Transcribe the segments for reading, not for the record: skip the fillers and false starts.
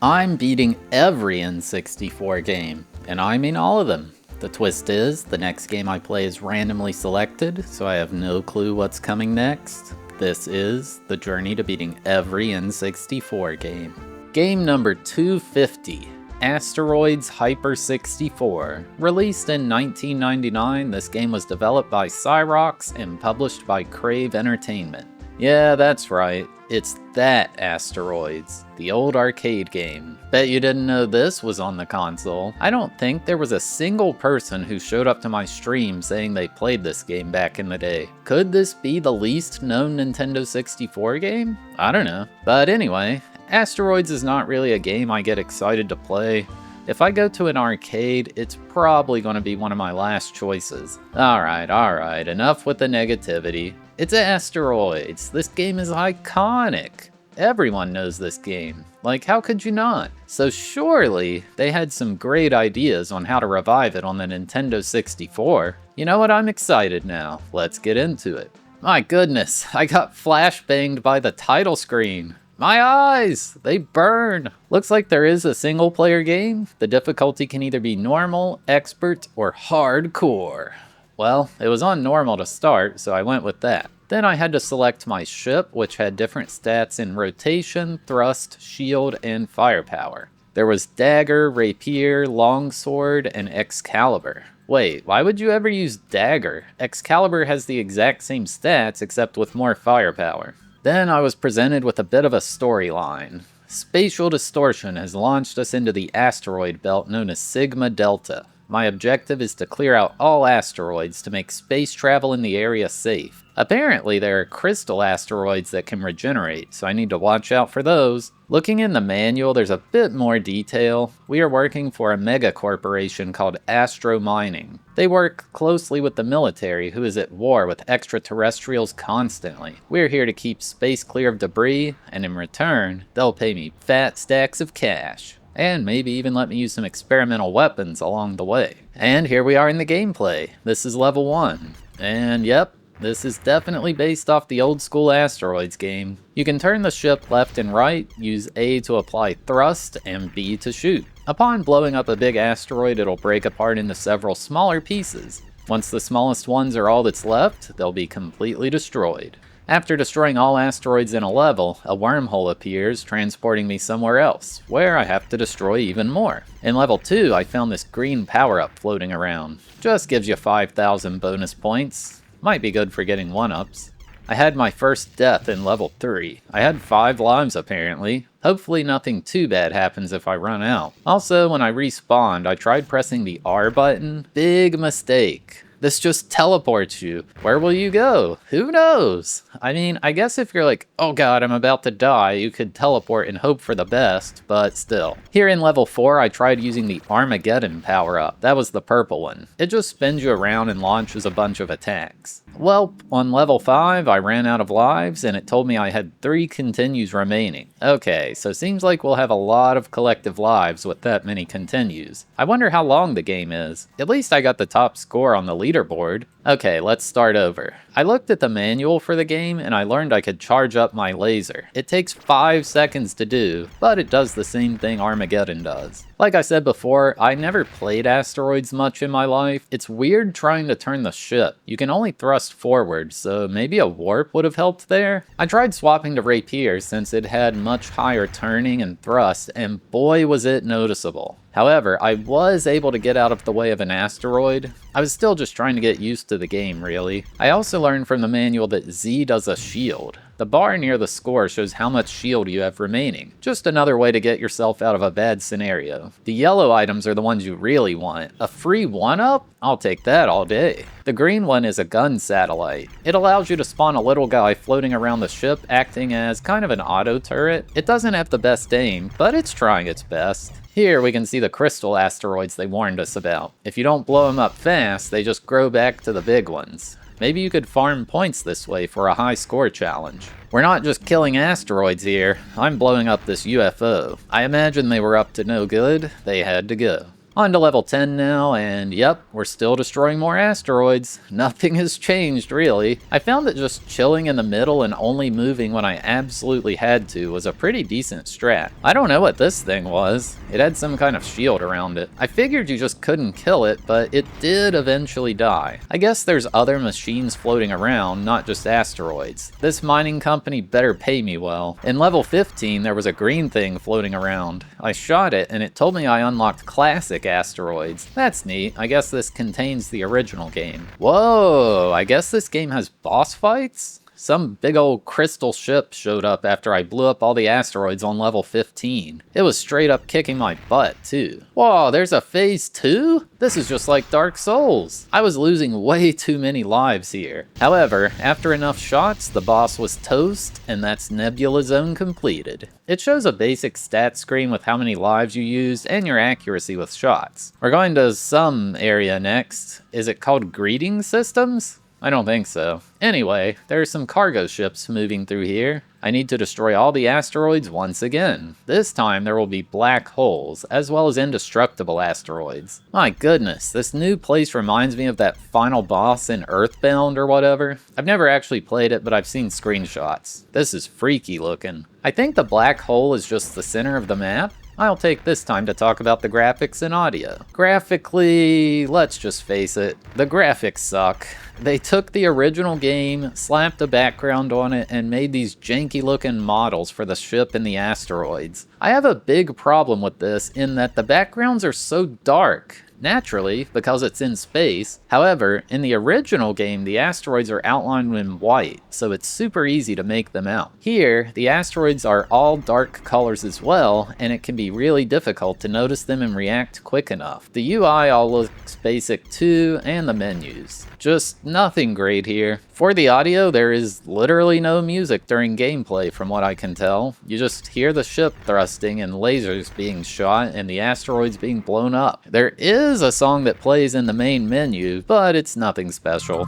I'm beating every N64 game, and I mean all of them. The twist is, the next game I play is randomly selected, so I have no clue what's coming next. This is the journey to beating every N64 game. Game number 250, Asteroids Hyper 64. Released in 1999, this game was developed by Cyrox and published by Crave Entertainment. Yeah, that's right. It's that Asteroids, the old arcade game. Bet you didn't know this was on the console. I don't think there was a single person who showed up to my stream saying they played this game back in the day. Could this be the least known Nintendo 64 game? I don't know. But anyway, Asteroids is not really a game I get excited to play. If I go to an arcade, it's probably going to be one of my last choices. Alright, enough with the negativity. It's Asteroids. This game is iconic. Everyone knows this game. Like, how could you not? So surely, they had some great ideas on how to revive it on the Nintendo 64. You know what, I'm excited now. Let's get into it. My goodness, I got flashbanged by the title screen. My eyes! They burn! Looks like there is a single player game. The difficulty can either be normal, expert, or hardcore. Well, it was on normal to start, so I went with that. Then I had to select my ship, which had different stats in rotation, thrust, shield, and firepower. There was dagger, rapier, longsword, and Excalibur. Wait, why would you ever use dagger? Excalibur has the exact same stats, except with more firepower. Then I was presented with a bit of a storyline. Spatial distortion has launched us into the asteroid belt known as Sigma Delta. My objective is to clear out all asteroids to make space travel in the area safe. Apparently there are crystal asteroids that can regenerate, so I need to watch out for those. Looking in the manual, there's a bit more detail. We are working for a mega corporation called Astro Mining. They work closely with the military, who is at war with extraterrestrials constantly. We're here to keep space clear of debris, and in return, they'll pay me fat stacks of cash. And maybe even let me use some experimental weapons along the way. And here we are in the gameplay. This is level 1. And yep, this is definitely based off the old school Asteroids game. You can turn the ship left and right, use A to apply thrust, and B to shoot. Upon blowing up a big asteroid, it'll break apart into several smaller pieces. Once the smallest ones are all that's left, they'll be completely destroyed. After destroying all asteroids in a level, a wormhole appears, transporting me somewhere else, where I have to destroy even more. In level 2, I found this green power-up floating around. Just gives you 5,000 bonus points. Might be good for getting 1-ups. I had my first death in level 3. I had 5 lives apparently. Hopefully nothing too bad happens if I run out. Also, when I respawned, I tried pressing the R button. Big mistake. This just teleports you. Where will you go? Who knows? I mean, I guess if you're like, oh god, I'm about to die, you could teleport and hope for the best, but still. Here in level 4, I tried using the Armageddon power-up. That was the purple one. It just spins you around and launches a bunch of attacks. Well, on level 5, I ran out of lives, and it told me I had 3 continues remaining. Okay, so seems like we'll have a lot of collective lives with that many continues. I wonder how long the game is. At least I got the top score on the leaderboard. Okay, let's start over. I looked at the manual for the game and I learned I could charge up my laser. It takes 5 seconds to do, but it does the same thing Armageddon does. Like I said before, I never played Asteroids much in my life. It's weird trying to turn the ship. You can only thrust forward, so maybe a warp would have helped there? I tried swapping to Rapier since it had much higher turning and thrust, and boy was it noticeable. However, I was able to get out of the way of an asteroid. I was still just trying to get used to the game, really. I also learned from the manual that Z does a shield. The bar near the score shows how much shield you have remaining. Just another way to get yourself out of a bad scenario. The yellow items are the ones you really want. A free 1-up? I'll take that all day. The green one is a gun satellite. It allows you to spawn a little guy floating around the ship, acting as kind of an auto turret. It doesn't have the best aim, but it's trying its best. Here we can see the crystal asteroids they warned us about. If you don't blow them up fast, they just grow back to the big ones. Maybe you could farm points this way for a high score challenge. We're not just killing asteroids here, I'm blowing up this UFO. I imagine they were up to no good, they had to go. On to level 10 now, and yep, we're still destroying more asteroids. Nothing has changed, really. I found that just chilling in the middle and only moving when I absolutely had to was a pretty decent strat. I don't know what this thing was. It had some kind of shield around it. I figured you just couldn't kill it, but it did eventually die. I guess there's other machines floating around, not just asteroids. This mining company better pay me well. In level 15, there was a green thing floating around. I shot it, and it told me I unlocked classic asteroids. That's neat. I guess this contains the original game. Whoa, I guess this game has boss fights? Some big old crystal ship showed up after I blew up all the asteroids on level 15. It was straight up kicking my butt, too. Whoa, there's a phase 2? This is just like Dark Souls. I was losing way too many lives here. However, after enough shots, the boss was toast, and that's Nebula Zone completed. It shows a basic stat screen with how many lives you used and your accuracy with shots. We're going to some area next. Is it called Greeting Systems? I don't think so. Anyway, there are some cargo ships moving through here. I need to destroy all the asteroids once again. This time there will be black holes, as well as indestructible asteroids. My goodness, this new place reminds me of that final boss in Earthbound or whatever. I've never actually played it, but I've seen screenshots. This is freaky looking. I think the black hole is just the center of the map. I'll take this time to talk about the graphics and audio. Graphically, let's just face it, the graphics suck. They took the original game, slapped a background on it, and made these janky looking models for the ship and the asteroids. I have a big problem with this in that the backgrounds are so dark. Naturally, because it's in space. However, in the original game, the asteroids are outlined in white, so it's super easy to make them out. Here, the asteroids are all dark colors as well, and it can be really difficult to notice them and react quick enough. The UI all looks basic too, and the menus. Just nothing great here. For the audio, there is literally no music during gameplay from what I can tell. You just hear the ship thrusting and lasers being shot and the asteroids being blown up. There is a song that plays in the main menu, but it's nothing special.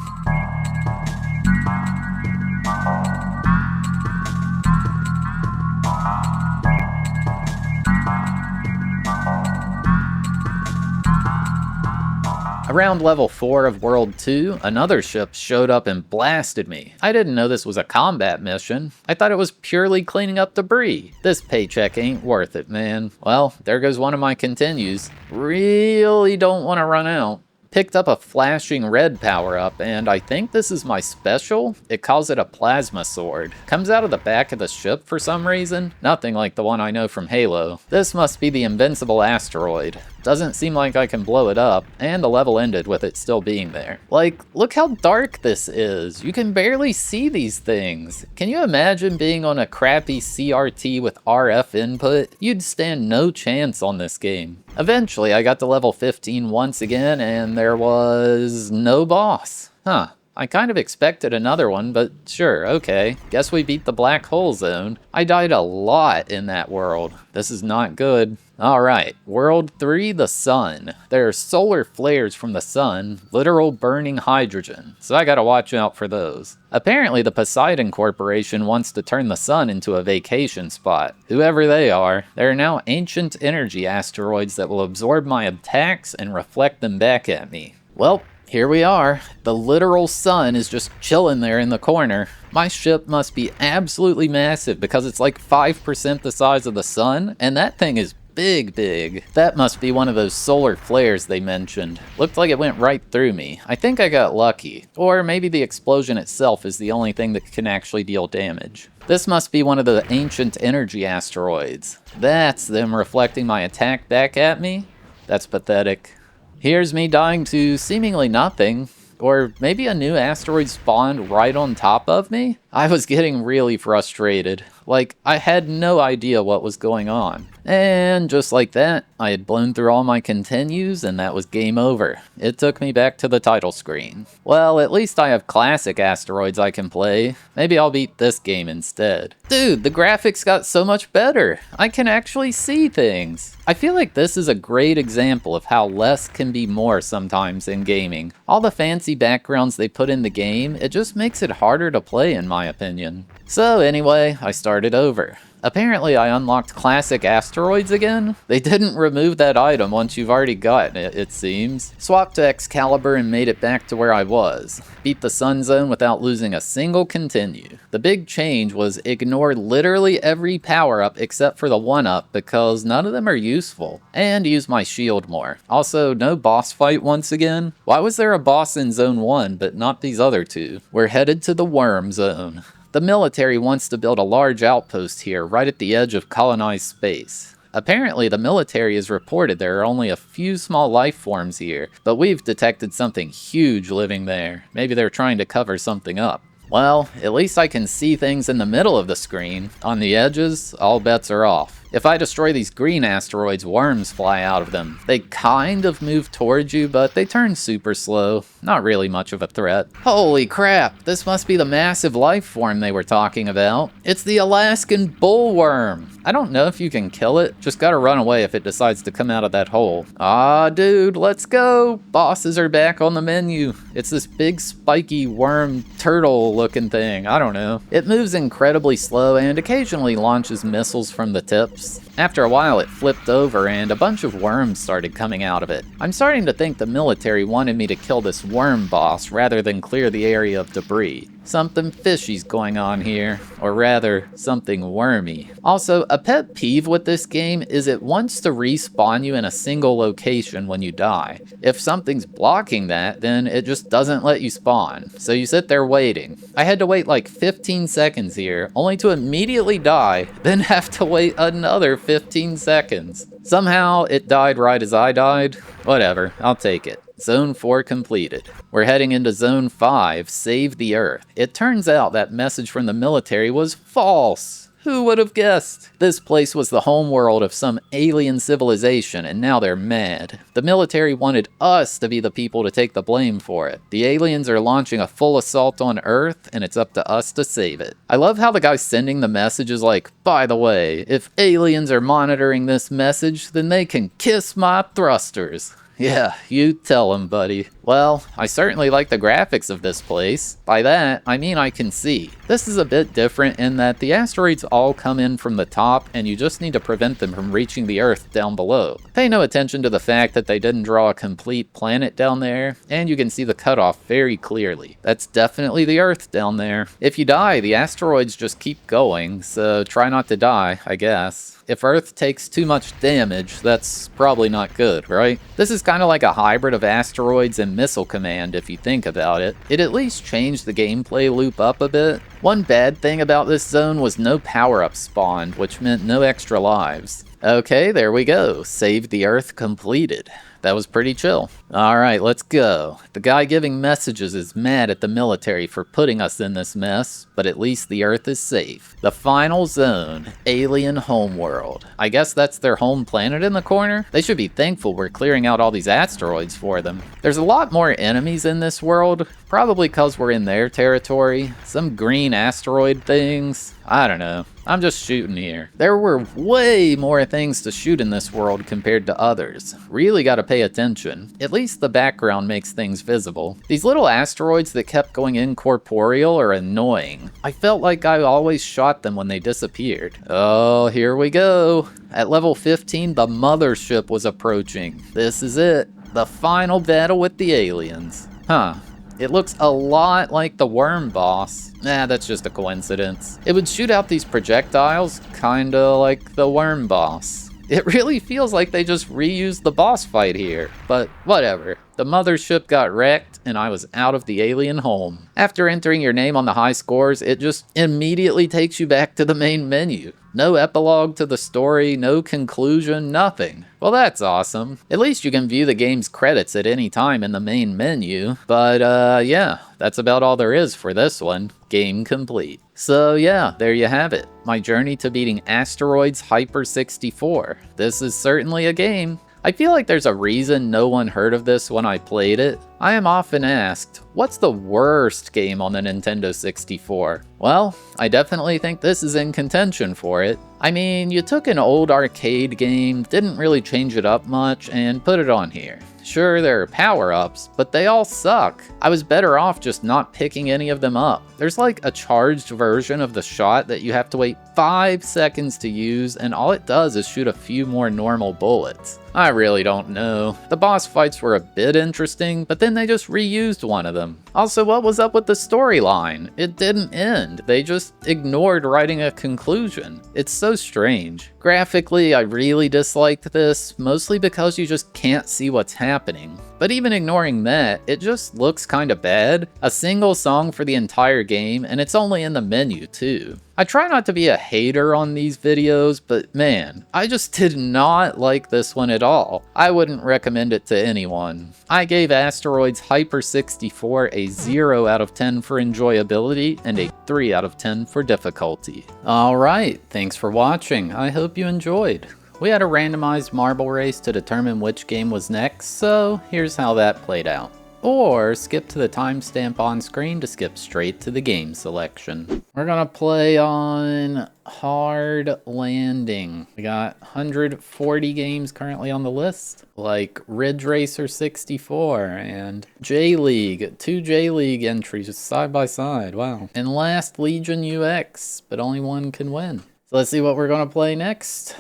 Around level 4 of World 2, another ship showed up and blasted me. I didn't know this was a combat mission. I thought it was purely cleaning up debris. This paycheck ain't worth it, man. Well, there goes one of my continues. Really don't want to run out. Picked up a flashing red power-up, and I think this is my special. It calls it a plasma sword. Comes out of the back of the ship for some reason. Nothing like the one I know from Halo. This must be the invincible asteroid. Doesn't seem like I can blow it up, and the level ended with it still being there. Like, look how dark this is. You can barely see these things. Can you imagine being on a crappy CRT with RF input? You'd stand no chance on this game. Eventually, I got to level 15 once again, and there was no boss. Huh. I kind of expected another one, but sure, okay. Guess we beat the black hole zone. I died a lot in that world. This is not good. Alright, World 3, the sun. There are solar flares from the sun, literal burning hydrogen, so I gotta watch out for those. Apparently the Poseidon Corporation wants to turn the sun into a vacation spot. Whoever they are, there are now ancient energy asteroids that will absorb my attacks and reflect them back at me. Well, here we are. The literal sun is just chilling there in the corner. My ship must be absolutely massive because it's like 5% the size of the sun, and that thing is big. That must be one of those solar flares they mentioned. Looked like it went right through me. I think I got lucky. Or maybe the explosion itself is the only thing that can actually deal damage. This must be one of the ancient energy asteroids. That's them reflecting my attack back at me? That's pathetic. Here's me dying to seemingly nothing. Or maybe a new asteroid spawned right on top of me? I was getting really frustrated. Like, I had no idea what was going on. And just like that, I had blown through all my continues and that was game over. It took me back to the title screen. Well, at least I have classic asteroids I can play. Maybe I'll beat this game instead. Dude, the graphics got so much better. I can actually see things. I feel like this is a great example of how less can be more sometimes in gaming. All the fancy backgrounds they put in the game, it just makes it harder to play in my opinion. So anyway, I started started over. Apparently I unlocked classic Asteroids again? They didn't remove that item once you've already gotten it, it seems. Swapped to Excalibur and made it back to where I was. Beat the Sun Zone without losing a single continue. The big change was ignore literally every power-up except for the 1-up because none of them are useful. And use my shield more. Also, no boss fight once again. Why was there a boss in Zone 1 but not these other two? We're headed to the Worm Zone. The military wants to build a large outpost here, right at the edge of colonized space. Apparently, the military has reported there are only a few small life forms here, but we've detected something huge living there. Maybe they're trying to cover something up. Well, at least I can see things in the middle of the screen. On the edges, all bets are off. If I destroy these green asteroids, worms fly out of them. They kind of move towards you, but they turn super slow. Not really much of a threat. Holy crap, this must be the massive life form they were talking about. It's the Alaskan bullworm. I don't know if you can kill it, just gotta run away if it decides to come out of that hole. Ah, dude, let's go. Bosses are back on the menu. It's this big spiky worm turtle looking thing, I don't know. It moves incredibly slow and occasionally launches missiles from the tips. After a while it flipped over and a bunch of worms started coming out of it. I'm starting to think the military wanted me to kill this worm boss rather than clear the area of debris. Something fishy's going on here, or rather, something wormy. Also, a pet peeve with this game is it wants to respawn you in a single location when you die. If something's blocking that, then it just doesn't let you spawn, so you sit there waiting. I had to wait like 15 seconds here, only to immediately die, then have to wait another 15 seconds. Somehow, it died right as I died. Whatever, I'll take it. Zone 4 completed. We're heading into Zone 5, Save the Earth. It turns out that message from the military was false. Who would have guessed? This place was the homeworld of some alien civilization, and now they're mad. The military wanted us to be the people to take the blame for it. The aliens are launching a full assault on Earth, and it's up to us to save it. I love how the guy sending the message is like, by the way, if aliens are monitoring this message, then they can kiss my thrusters. Yeah, you tell him, buddy. Well, I certainly like the graphics of this place. By that, I mean I can see. This is a bit different in that the asteroids all come in from the top and you just need to prevent them from reaching the Earth down below. Pay no attention to the fact that they didn't draw a complete planet down there, and you can see the cutoff very clearly. That's definitely the Earth down there. If you die, the asteroids just keep going, so try not to die, I guess. If Earth takes too much damage, that's probably not good, right? This is kind of like a hybrid of Asteroids and Missile Command if you think about it. It at least changed the gameplay loop up a bit. One bad thing about this zone was no power-ups spawned, which meant no extra lives. Okay, there we go. Save the Earth completed. That was pretty chill. Alright, let's go. The guy giving messages is mad at the military for putting us in this mess, but at least the Earth is safe. The final zone, Alien Homeworld. I guess that's their home planet in the corner? They should be thankful we're clearing out all these asteroids for them. There's a lot more enemies in this world, probably because we're in their territory. Some green asteroid things. I don't know. I'm just shooting here. There were way more things to shoot in this world compared to others. Really gotta pay attention. At least the background makes things visible. These little asteroids that kept going incorporeal are annoying. I felt like I always shot them when they disappeared. Oh, here we go. At level 15, the mothership was approaching. This is it. The final battle with the aliens. Huh. It looks a lot like the worm boss. Nah, that's just a coincidence. It would shoot out these projectiles, kinda like the worm boss. It really feels like they just reused the boss fight here, but whatever. The mothership got wrecked, and I was out of the alien home. After entering your name on the high scores, it just immediately takes you back to the main menu. No epilogue to the story, no conclusion, nothing. Well, that's awesome. At least you can view the game's credits at any time in the main menu. But, yeah, that's about all there is for this one. Game complete. So yeah, there you have it. My journey to beating Asteroids Hyper 64. This is certainly a game. I feel like there's a reason no one heard of this when I played it. I am often asked, what's the worst game on the Nintendo 64? Well, I definitely think this is in contention for it. I mean, you took an old arcade game, didn't really change it up much, and put it on here. Sure, there are power-ups, but they all suck. I was better off just not picking any of them up. There's like a charged version of the shot that you have to wait 5 seconds to use, and all it does is shoot a few more normal bullets. I really don't know. The boss fights were a bit interesting, but then they just reused one of them. Also, what was up with the storyline? It didn't end. They just ignored writing a conclusion. It's so strange. Graphically, I really disliked this, mostly because you just can't see what's happening. But even ignoring that, it just looks kinda bad. A single song for the entire game, and it's only in the menu too. I try not to be a hater on these videos, but man, I just did not like this one at all. I wouldn't recommend it to anyone. I gave Asteroids Hyper 64 a 0 out of 10 for enjoyability and a 3 out of 10 for difficulty. Alright, thanks for watching. I hope you enjoyed. We had a randomized marble race to determine which game was next, so here's how that played out. Or skip to the timestamp on screen to skip straight to the game selection. We're gonna play on Hard Landing. We got 140 games currently on the list, like Ridge Racer 64 and J-League. 2 J-League entries just side by side, wow. And Last Legion UX, but only one can win. So let's see what we're gonna play next.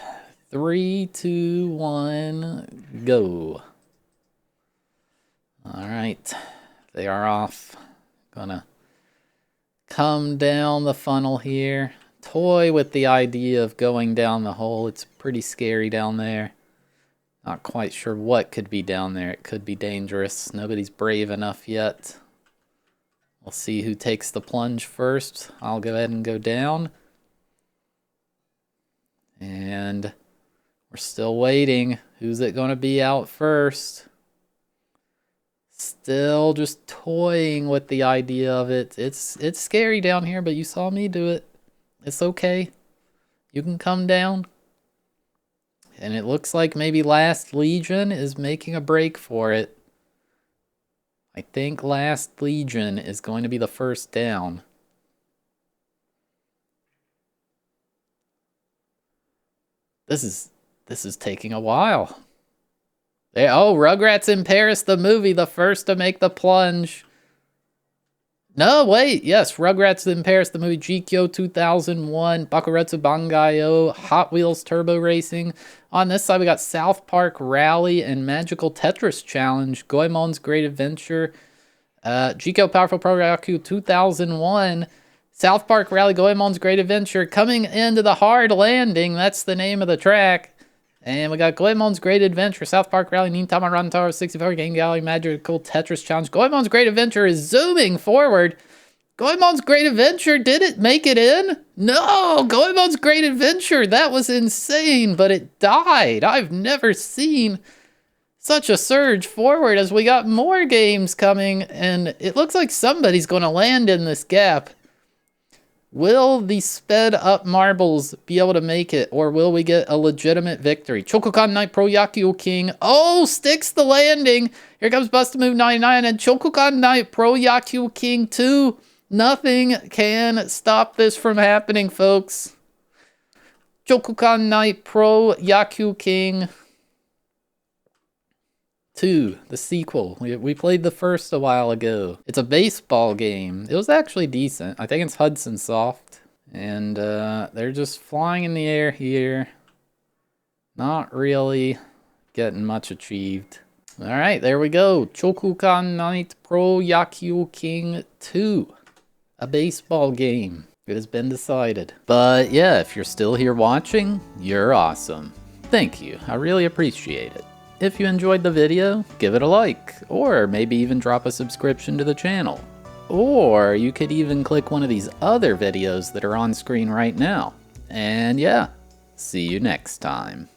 3, 2, 1, go. Alright, they are off. Gonna come down the funnel here. Toy with the idea of going down the hole. It's pretty scary down there. Not quite sure what could be down there. It could be dangerous. Nobody's brave enough yet. We'll see who takes the plunge first. I'll go ahead and go down. And we're still waiting. Who's it gonna be out first? Still just toying with the idea of it. It's scary down here, but you saw me do it. It's okay. You can come down. And it looks like maybe Last Legion is making a break for it. I think Last Legion is going to be the first down. This is taking a while. Oh, Rugrats in Paris, the movie, the first to make the plunge. No, wait, yes, Rugrats in Paris, the movie, GQ 2001, Bakuretsu Bangai-O, Hot Wheels Turbo Racing. On this side, we got South Park Rally and Magical Tetris Challenge, Goemon's Great Adventure, GQ Powerful Pro Yaku 2001, South Park Rally, Goemon's Great Adventure, coming into the Hard Landing, that's the name of the track. And we got Goemon's Great Adventure, South Park Rally, Nintama Run Tower 64, Game Gallery, Magical Tetris Challenge. Goemon's Great Adventure is zooming forward. Goemon's Great Adventure, did it make it in? No, Goemon's Great Adventure, that was insane, but it died. I've never seen such a surge forward as we got more games coming, and it looks like somebody's going to land in this gap. Will the sped up marbles be able to make it, or will we get a legitimate victory? Chokukan Knight Pro Yaku King. Oh, sticks the landing. Here comes Bust Move 99 and Chokukan Knight Pro Yaku King 2. Nothing can stop this from happening, folks. Chokukan Knight Pro Yaku King 2, the sequel. We played the first a while ago. It's a baseball game. It was actually decent. I think it's Hudson Soft. And they're just flying in the air here. Not really getting much achieved. Alright, there we go. Chokukan Knight Pro Yaku King 2. A baseball game. It has been decided. But yeah, if you're still here watching, you're awesome. Thank you. I really appreciate it. If you enjoyed the video, give it a like, or maybe even drop a subscription to the channel. Or you could even click one of these other videos that are on screen right now. And yeah, see you next time.